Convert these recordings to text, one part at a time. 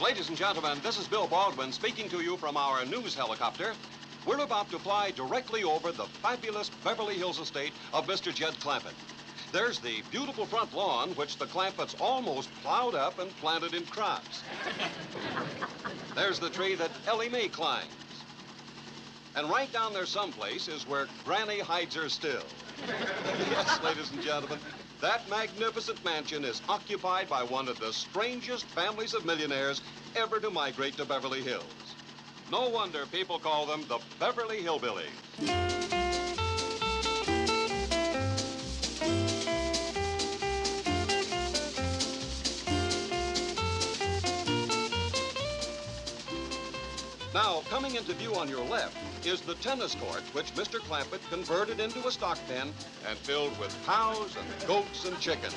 Ladies and gentlemen, this is Bill Baldwin speaking to you from our news helicopter. We're about to fly directly over the fabulous Beverly Hills estate of Mr. Jed Clampett. There's the beautiful front lawn, which the Clampetts almost plowed up and planted in crops. There's the tree that Ellie Mae climbs. And right down there someplace is where Granny hides her still. Yes, ladies and gentlemen, that magnificent mansion is occupied by one of the strangest families of millionaires ever to migrate to Beverly Hills. No wonder people call them the Beverly Hillbillies. Now, coming into view on your left is the tennis court, which Mr. Clampett converted into a stock pen and filled with cows and goats and chickens.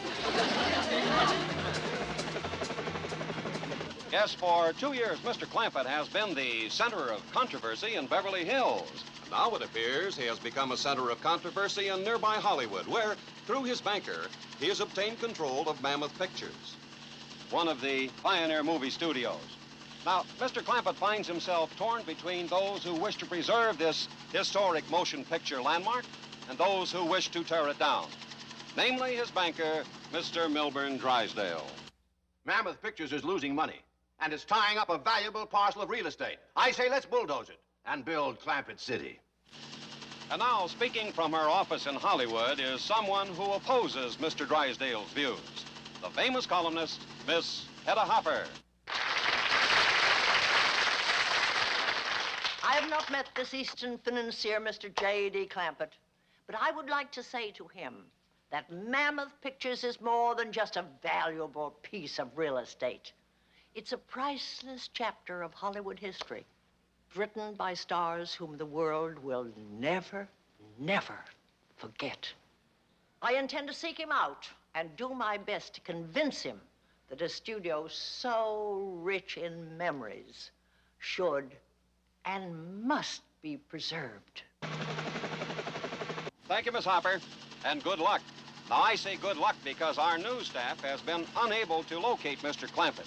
Yes, for 2 years, Mr. Clampett has been the center of controversy in Beverly Hills. Now it appears he has become a center of controversy in nearby Hollywood, where, through his banker, he has obtained control of Mammoth Pictures, one of the pioneer movie studios. Now, Mr. Clampett finds himself torn between those who wish to preserve this historic motion picture landmark and those who wish to tear it down, namely his banker, Mr. Milburn Drysdale. Mammoth Pictures is losing money, and it's tying up a valuable parcel of real estate. I say let's bulldoze it and build Clampett City. And now, speaking from her office in Hollywood is someone who opposes Mr. Drysdale's views, the famous columnist, Miss Hedda Hopper. I have not met this Eastern financier, Mr. J.D. Clampett, but I would like to say to him that Mammoth Pictures is more than just a valuable piece of real estate. It's a priceless chapter of Hollywood history, written by stars whom the world will never, never forget. I intend to seek him out and do my best to convince him that a studio so rich in memories should and must be preserved. Thank you, Miss Hopper, and good luck. Now, I say good luck because our news staff has been unable to locate Mr. Clampett.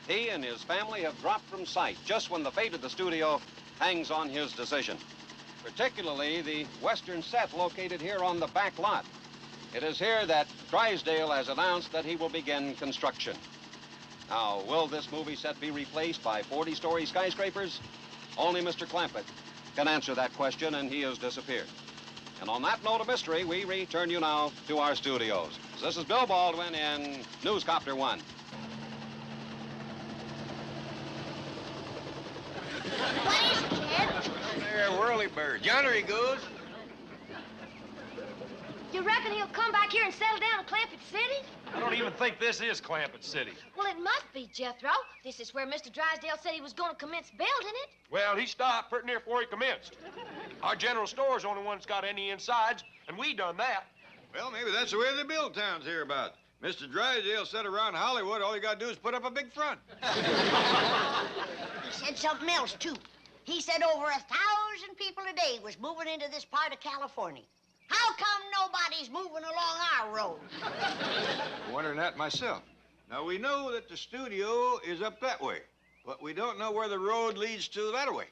He and his family have dropped from sight just when the fate of the studio hangs on his decision, particularly the western set located here on the back lot. It is here that Drysdale has announced that he will begin construction. Now, will this movie set be replaced by 40-story skyscrapers? Only Mr. Clampett can answer that question, and he has disappeared. And on that note of mystery, we return you now to our studios. This is Bill Baldwin in Newscopter 1. What is it, Jed? There, whirlybird. Yonder he goes. You reckon he'll come back here and settle down in Clampett City? I don't even think this is Clampett City. Well, it must be, Jethro. This is where Mr. Drysdale said he was going to commence building it. Well, he stopped pretty near before he commenced. Our general store's the only one that's got any insides, and we done that. Well, maybe that's the way they build towns hereabouts. Mr. Drysdale said around Hollywood, all you gotta do is put up a big front. He said something else, too. He said over 1,000 people a day was moving into this part of California. How come nobody's moving along our road? I'm wondering that myself. Now, we know that the studio is up that way, but we don't know where the road leads to that way.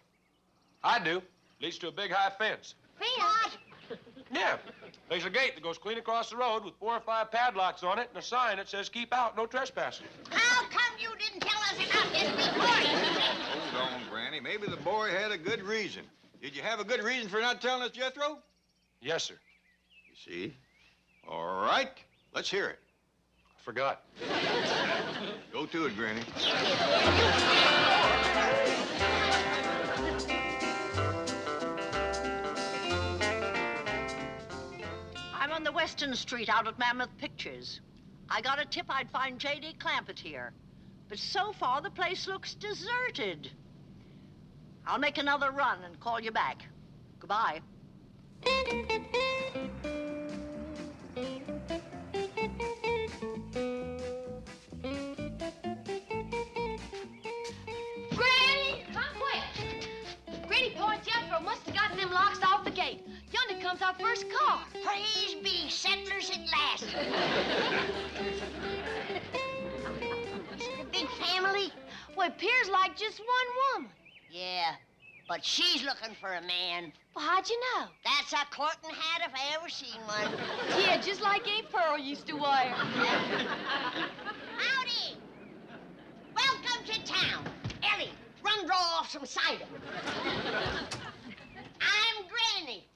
I do. Leads to a big high fence. What? Yeah. There's a gate that goes clean across the road with 4 or 5 padlocks on it and a sign that says, "Keep out, no trespassing." How come you didn't tell us about this before? Hold on, Granny. Maybe the boy had a good reason. Did you have a good reason for not telling us, Jethro? Yes, sir. You see? All right. Let's hear it. I forgot. Go to it, Granny. I'm on the Western Street out at Mammoth Pictures. I got a tip I'd find J.D. Clampett here, but so far the place looks deserted. I'll make another run and call you back. Goodbye. Granny, come quick. Granny, poor Jethro must have gotten them locks off the gate. Yonder comes our first car. Praise be, settlers at last. Is it a big family? Well, it appears like just one woman. Yeah, but she's looking for a man. Well, how'd you know? That's a courting hat if I ever seen one. Yeah, just like Aunt Pearl used to wear. Howdy! Welcome to town. Ellie, run draw off some cider. I'm Granny.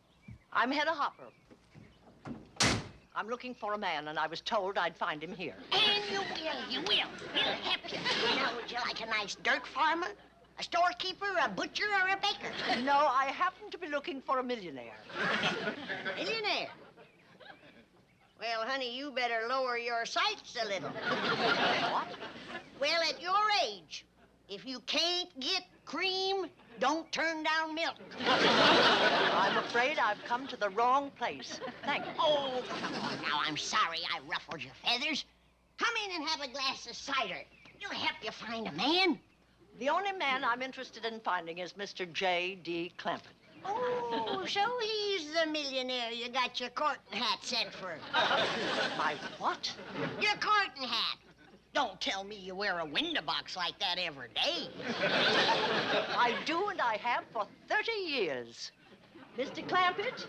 I'm Hedda Hopper. I'm looking for a man, and I was told I'd find him here. And you will. We'll help you. Now, would you like a nice dirt farmer? A storekeeper, a butcher, or a baker? No, I happen to be looking for a millionaire. Millionaire? Well, honey, you better lower your sights a little. What? Well, at your age, if you can't get cream, don't turn down milk. I'm afraid I've come to the wrong place. Thank you. Oh, come on now. I'm sorry I ruffled your feathers. Come in and have a glass of cider. It'll help you find a man. The only man I'm interested in finding is Mr. J.D. Clampett. Oh, so he's the millionaire you got your courting hat set for. My what? Your courting hat. Don't tell me you wear a window box like that every day. I do, and I have for 30 years. Mr. Clampett?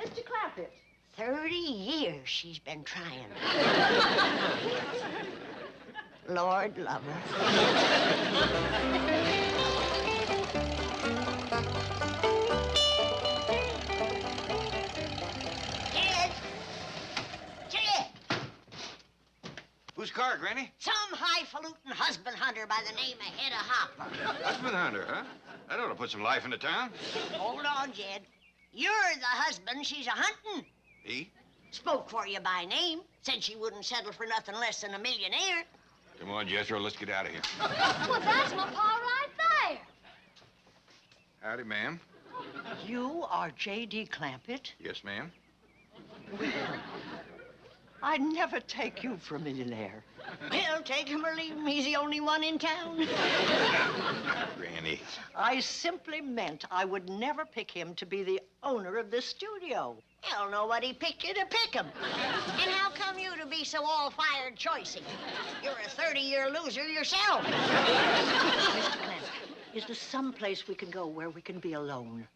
Mr. Clampett? 30 years she's been trying. Lord love her. Jed! Whose car, Granny? Some highfalutin husband hunter by the name of Hedda Hopper. Husband hunter, huh? That ought to put some life into town. Hold on, Jed. You're the husband she's a-hunting. Me? Spoke for you by name. Said she wouldn't settle for nothing less than a millionaire. Come on, Jethro, let's get out of here. Well, that's my pa right there. Howdy, ma'am. You are J.D. Clampett? Yes, ma'am. I'd never take you for a millionaire. Well, take him or leave him. He's the only one in town. Granny. I simply meant I would never pick him to be the owner of this studio. Hell, nobody picked you to pick him. And how come you to be so all-fired choicey? You're a 30-year loser yourself. Mr. Clampett, is there some place we can go where we can be alone?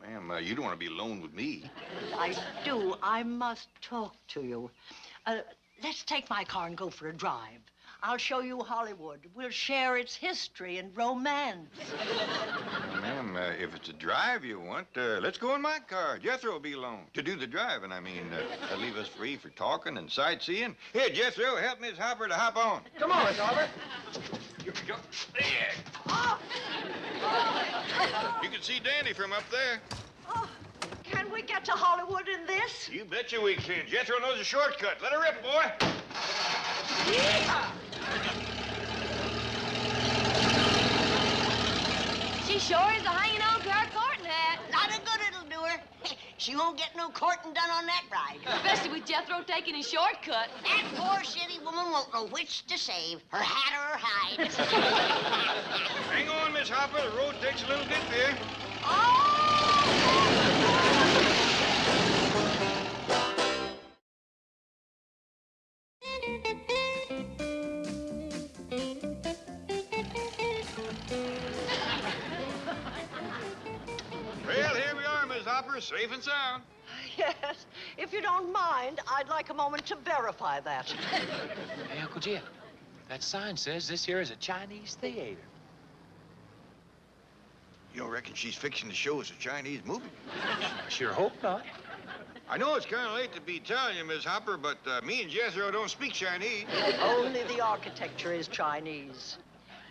Ma'am, you don't want to be alone with me. I do. I must talk to you. Let's take my car and go for a drive. I'll show you Hollywood. We'll share its history and romance. Ma'am, if it's a drive you want, let's go in my car. Jethro will be alone. To do the driving, I mean. That'll leave us free for talking and sightseeing. Here, Jethro, help Miss Hopper to hop on. Come on, Miss Hopper. Here we go. There. You can see Danny from up there. Oh, can we get to Hollywood in this? You betcha we can. Jethro knows a shortcut. Let her rip, boy. She sure is hanging on to her courting hat. Lot of good it'll do her. She won't get no courting done on that ride. Especially with Jethro taking his shortcut. That poor city woman won't know which to save, her hat or her hide. Hang on, Miss Hopper. The road takes a little dip here. Well, here we are, Miss Hopper, safe and sound. Yes. If you don't mind, I'd like a moment to verify that. Hey, Uncle Jim, that sign says this here is a Chinese theater. You don't reckon she's fixing to show us a Chinese movie? I sure hope not. I know it's kind of late to be telling you, Miss Hopper, but me and Jethro don't speak Chinese. Only the architecture is Chinese.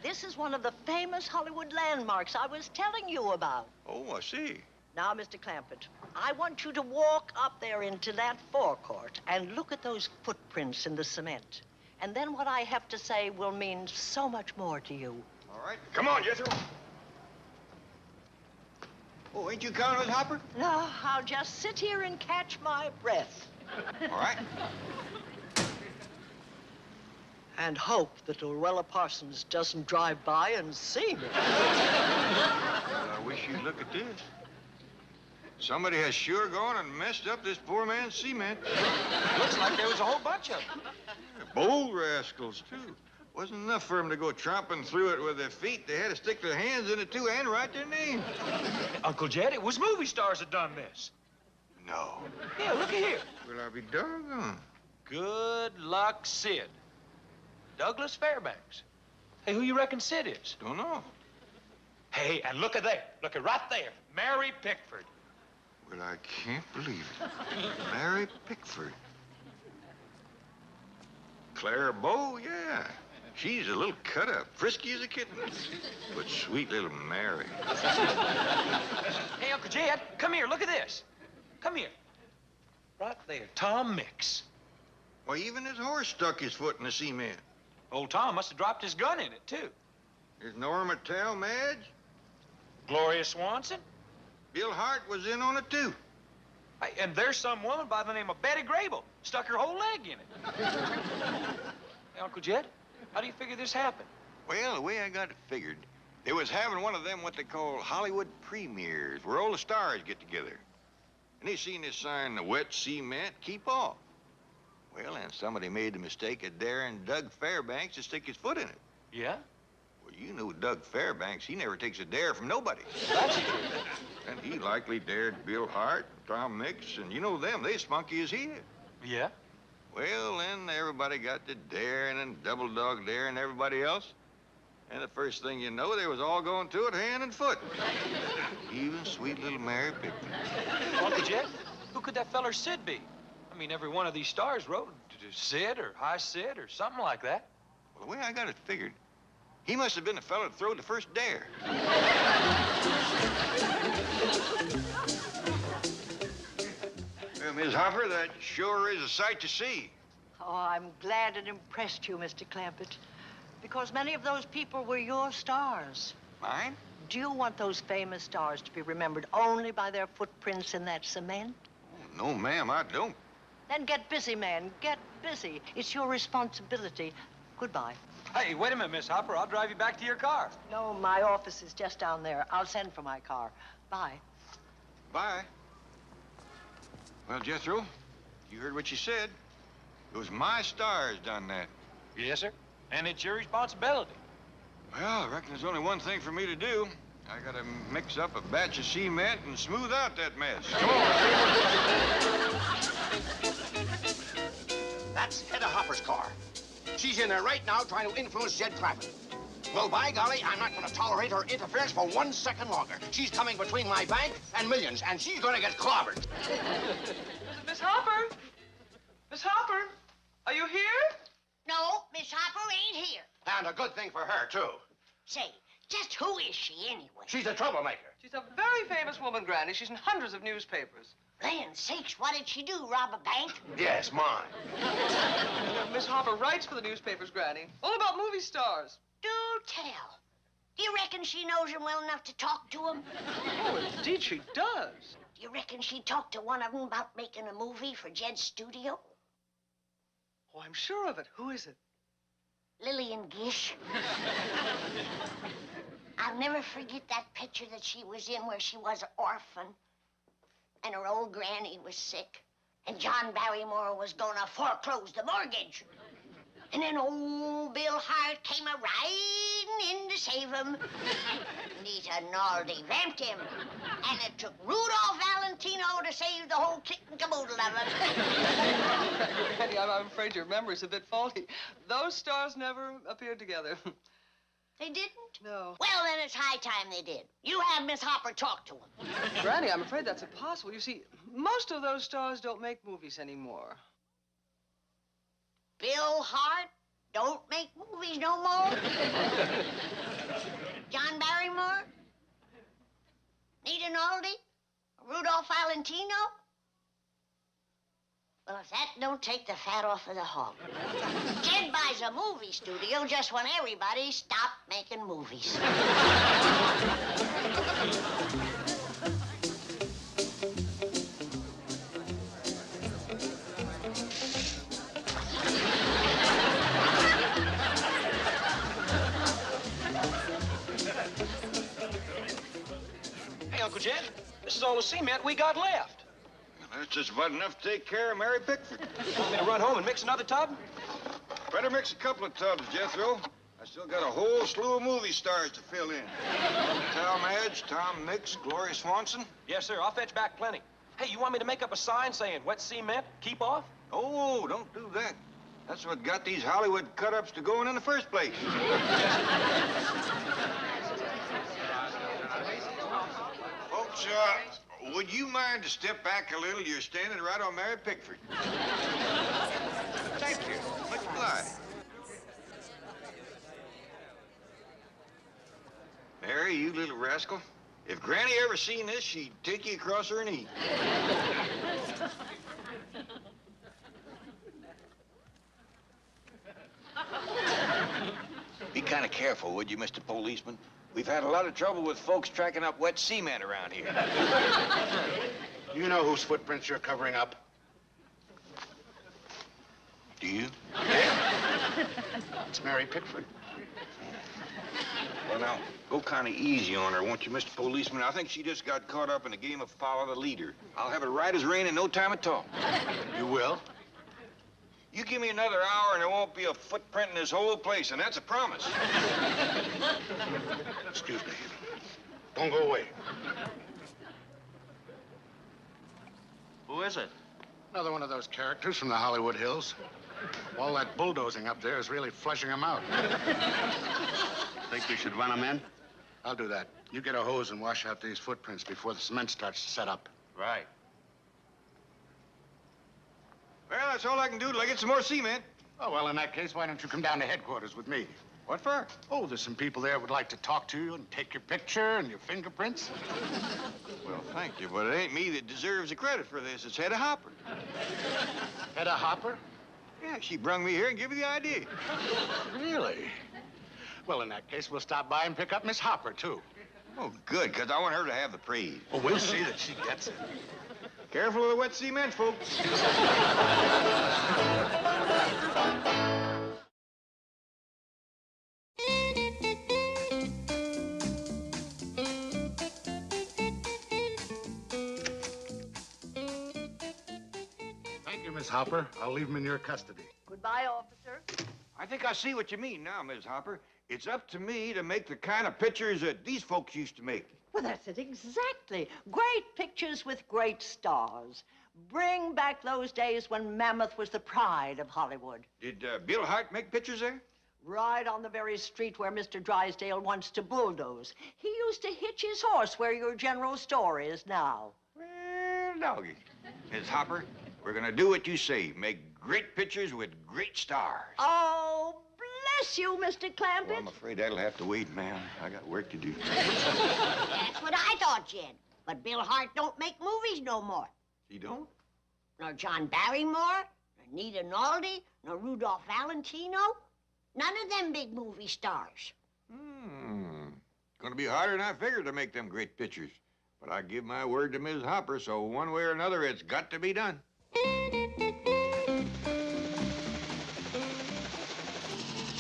This is one of the famous Hollywood landmarks I was telling you about. Oh, I see. Now, Mr. Clampett, I want you to walk up there into that forecourt and look at those footprints in the cement. And then what I have to say will mean so much more to you. All right. Come on, Jethro. Oh, ain't you counting, Miss Hopper? No, I'll just sit here and catch my breath. All right. And hope that Luella Parsons doesn't drive by and see me. I wish you'd look at this. Somebody has sure gone and messed up this poor man's cement. Looks like there was a whole bunch of them. Bold rascals, too. Wasn't enough for them to go tromping through it with their feet. They had to stick their hands in it, too, and write their name. Uncle Jed, it was movie stars that done this. No. Yeah, look at here. Well, I'll be doggone. Good luck, Sid. Douglas Fairbanks. Hey, who you reckon Sid is? Don't know. Hey, and look at there. Look at right there. Mary Pickford. Well, I can't believe it. Mary Pickford. Clara Bow, yeah. She's a little cut-up, frisky as a kitten. But sweet little Mary. Hey, Uncle Jed, come here. Look at this. Come here. Right there, Tom Mix. Why, even his horse stuck his foot in the cement. Old Tom must have dropped his gun in it, too. There's Norma Talmadge. Gloria Swanson. Bill Hart was in on it, too. Hey, and there's some woman by the name of Betty Grable. Stuck her whole leg in it. Hey, Uncle Jed, how do you figure this happened? Well, the way I got it figured, they was having one of them what they call Hollywood premieres, where all the stars get together. And they seen this sign, the wet cement, keep off. Well, and somebody made the mistake of daring Doug Fairbanks to stick his foot in it. Yeah? Well, you know Doug Fairbanks, he never takes a dare from nobody. That's true. And he likely dared Bill Hart, Tom Mix, and you know them, they spunky as he is. Yeah? Well, then everybody got to daring and double dog daring everybody else. And the first thing you know, they was all going to it hand and foot. Even sweet little Mary Pickford. Uncle Jed, who could that feller Sid be? I mean, every one of these stars wrote to Sid or High Sid or something like that. Well, the way I got it figured, he must have been the fella that throwed the first dare. Well, Miss Hopper, that sure is a sight to see. Oh, I'm glad it impressed you, Mr. Clampett, because many of those people were your stars. Mine? Do you want those famous stars to be remembered only by their footprints in that cement? Oh, no, ma'am, I don't. Then get busy, man. Get busy. It's your responsibility. Goodbye. Hey, wait a minute, Miss Hopper. I'll drive you back to your car. No, my office is just down there. I'll send for my car. Bye. Bye. Well, Jethro, you heard what she said. It was my stars done that. Yes, sir. And it's your responsibility. Well, I reckon there's only one thing for me to do. I gotta mix up a batch of cement and smooth out that mess. Come on. That's Hedda Hopper's car. She's in there right now trying to influence Jed Clampett. Well, by golly, I'm not going to tolerate her interference for 1 second longer. She's coming between my bank and millions, and she's going to get clobbered. Miss Hopper? Miss Hopper, are you here? No, Miss Hopper ain't here. And a good thing for her, too. Say, just who is she anyway? She's a troublemaker. She's a very famous woman, Granny. She's in hundreds of newspapers. Land sakes, what did she do, rob a bank? Yes, mine. Miss Hopper writes for the newspapers, Granny. All about movie stars. Do tell. Do you reckon she knows him well enough to talk to him? Oh, indeed she does. Do you reckon she talked to one of them about making a movie for Jed's studio? Oh, I'm sure of it. Who is it? Lillian Gish. I'll never forget that picture that she was in where she was an orphan and her old granny was sick and John Barrymore was gonna foreclose the mortgage. And then old Bill Hart came a-riding in to save him. Nita Naldi vamped him. And it took Rudolph Valentino to save the whole kit and caboodle of him. Granny, I'm afraid your memory's a bit faulty. Those stars never appeared together. They didn't? No. Well, then it's high time they did. You have Miss Hopper talk to him. Granny, I'm afraid that's impossible. You see, most of those stars don't make movies anymore. Bill Hart don't make movies no more. John Barrymore, Nita Naldi, Rudolph Valentino. Well, if that don't take the fat off of the hog. Jed buys a movie studio just when everybody stopped making movies. Hey, Uncle Jed, this is all the cement we got left. That's just about enough to take care of Mary Pickford. Want me to run home and mix another tub? Better mix a couple of tubs, Jethro. I still got a whole slew of movie stars to fill in. Tom Edge, Tom Mix, Gloria Swanson. Yes, sir. I'll fetch back plenty. Hey, you want me to make up a sign saying wet cement, keep off? Oh, don't do that. That's what got these Hollywood cut-ups to going in the first place. Folks, would you mind to step back a little? You're standing right on Mary Pickford. Thank you. Much obliged. Mary, you little rascal. If Granny ever seen this, she'd take you across her knee. Be kind of careful, would you, Mr. Policeman? We've had a lot of trouble with folks tracking up wet cement around here. You know whose footprints you're covering up? Do you? Yeah. It's Mary Pickford. Well, now, go kind of easy on her, won't you, Mr. Policeman? I think she just got caught up in a game of follow the leader. I'll have it right as rain in no time at all. You will? You give me another hour and there won't be a footprint in this whole place, and that's a promise. Excuse me. Don't go away. Who is it? Another one of those characters from the Hollywood Hills. All that bulldozing up there is really flushing them out. Think we should run them in? I'll do that. You get a hose and wash out these footprints before the cement starts to set up. Right. Well, that's all I can do till I get some more cement. Oh, well, in that case, why don't you come down to headquarters with me? What for? Oh, there's some people there who would like to talk to you and take your picture and your fingerprints. Well, thank you, but it ain't me that deserves the credit for this. It's Hedda Hopper. Hedda Hopper? Yeah, she brung me here and gave me the idea. Really? Well, in that case, we'll stop by and pick up Miss Hopper, too. Oh, good, because I want her to have the praise. Oh, we'll see that she gets it. Careful of the wet cement, folks. Thank you, Miss Hopper. I'll leave them in your custody. Goodbye, officer. I think I see what you mean now, Miss Hopper. It's up to me to make the kind of pictures that these folks used to make. Well, that's it exactly. Great pictures with great stars. Bring back those days when Mammoth was the pride of Hollywood. Did Bill Hart make pictures there? Right on the very street where Mr. Drysdale wants to bulldoze. He used to hitch his horse where your general store is now. Well, doggy. Miss Hopper, we're gonna do what you say. Make great pictures with great stars. Oh, bless you, Mr. Clampett. Well, I'm afraid that'll have to wait, ma'am. I got work to do. That's what I thought, Jed. But Bill Hart don't make movies no more. He don't? Nor John Barrymore, nor Nita Naldi, nor Rudolph Valentino. None of them big movie stars. Gonna be harder than I figured to make them great pictures. But I give my word to Ms. Hopper, so one way or another, it's got to be done.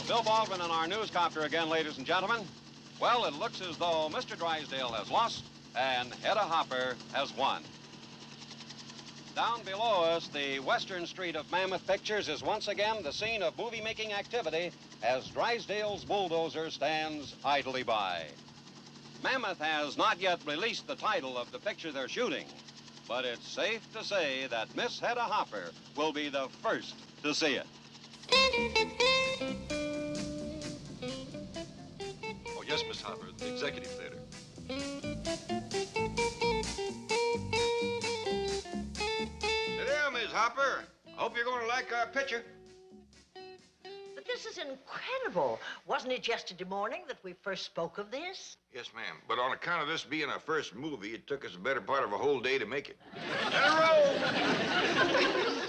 Bill Baldwin in our newscopter again, ladies and gentlemen. Well, it looks as though Mr. Drysdale has lost and Hedda Hopper has won. Down below us, the western street of Mammoth Pictures is once again the scene of movie-making activity as Drysdale's bulldozer stands idly by. Mammoth has not yet released the title of the picture they're shooting, but it's safe to say that Miss Hedda Hopper will be the first to see it. Oh, yes, Miss Hopper, the executive theater. Sit down, Ms. Hopper. I hope you're going to like our picture. But this is incredible. Wasn't it yesterday morning that we first spoke of this? Yes, ma'am. But on account of this being our first movie, it took us the better part of a whole day to make it. Let her roll!